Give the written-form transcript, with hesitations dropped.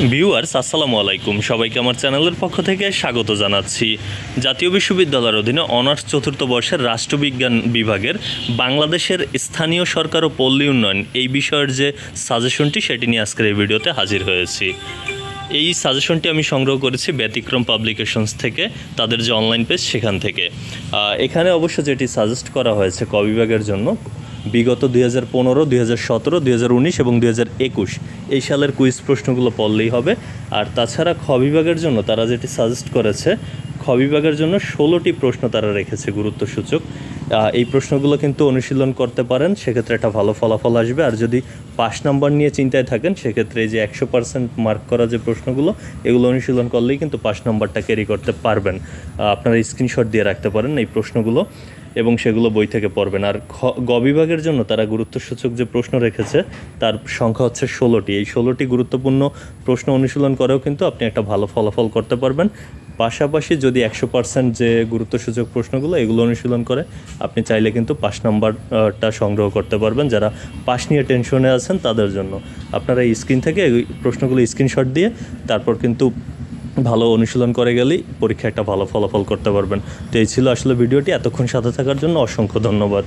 Viewers আসসালামু আলাইকুম, সবাইকে আমার চ্যানেলের পক্ষ থেকে স্বাগত জানাচ্ছি। জাতীয় বিশ্ববিদ্যালয়ের অধীনে অনার্স চতুর্থ বর্ষের রাষ্ট্রবিজ্ঞান বিভাগের বাংলাদেশের স্থানীয় সরকার ও পল্লী উন্নয়ন এই বিষয়ের যে সাজেশনটি সেটি নিয়ে আজকের এই ভিডিওতে হাজির হয়েছি। এই সাজেশনটি আমি সংগ্রহ করেছি ব্যতিক্রম পাবলিকেশনস থেকে, তাদের যে অনলাইন পেজ সেখান থেকে। এখানে অবশ্য যেটি সাজেস্ট করা হয়েছে ক বিভাগের জন্য বিগত 2015, 2017, 2019 এবং 2021 এই সালের কুইজ প্রশ্নগুলো পড়লেই হবে। আর তাছাড়া খ বিভাগের জন্য তারা যেটি সাজেস্ট করেছে, খ বিভাগের জন্য 16টি প্রশ্ন তারা রেখেছে গুরুত্বসূচক। এই প্রশ্নগুলো কিন্তু অনুশীলন করতে পারেন, সেক্ষেত্রে একটা ভালো ফলাফল আসবে। আর যদি পাস নাম্বার নিয়ে চিন্তায় থাকেন, সেক্ষেত্রে এই যে 100% মার্ক করা যে প্রশ্নগুলো, এগুলো অনুশীলন করলেই কিন্তু পাস নাম্বারটা ক্যারি করতে পারবেন। আপনারা স্ক্রিনশট দিয়ে রাখতে পারেন এই প্রশ্নগুলো এবং সেগুলো বই থেকে পড়বেন। আর গ বিভাগের জন্য তারা গুরুত্বসূচক যে প্রশ্ন রেখেছে তার সংখ্যা হচ্ছে 16টি। এই 16টি গুরুত্বপূর্ণ প্রশ্ন অনুশীলন করেও কিন্তু আপনি একটা ভালো ফলাফল করতে পারবেন। পাশাপাশি যদি 100% যে গুরুত্বসূচক প্রশ্নগুলো এগুলো অনুশীলন করে আপনি চাইলে কিন্তু পাস নাম্বারটা সংগ্রহ করতে পারবেন। যারা পাস নিয়ে টেনশনে আছেন তাদের জন্য আপনারা এই স্ক্রিন থেকে এই প্রশ্নগুলো স্ক্রিনশট দিয়ে তারপর কিন্তু ভালো অনুশীলন করে গেলেই পরীক্ষায় একটা ভালো ফলাফল করতে পারবেন। তো এই ছিল আসলে ভিডিওটি। এতক্ষণ সাথে থাকার জন্য অসংখ্য ধন্যবাদ।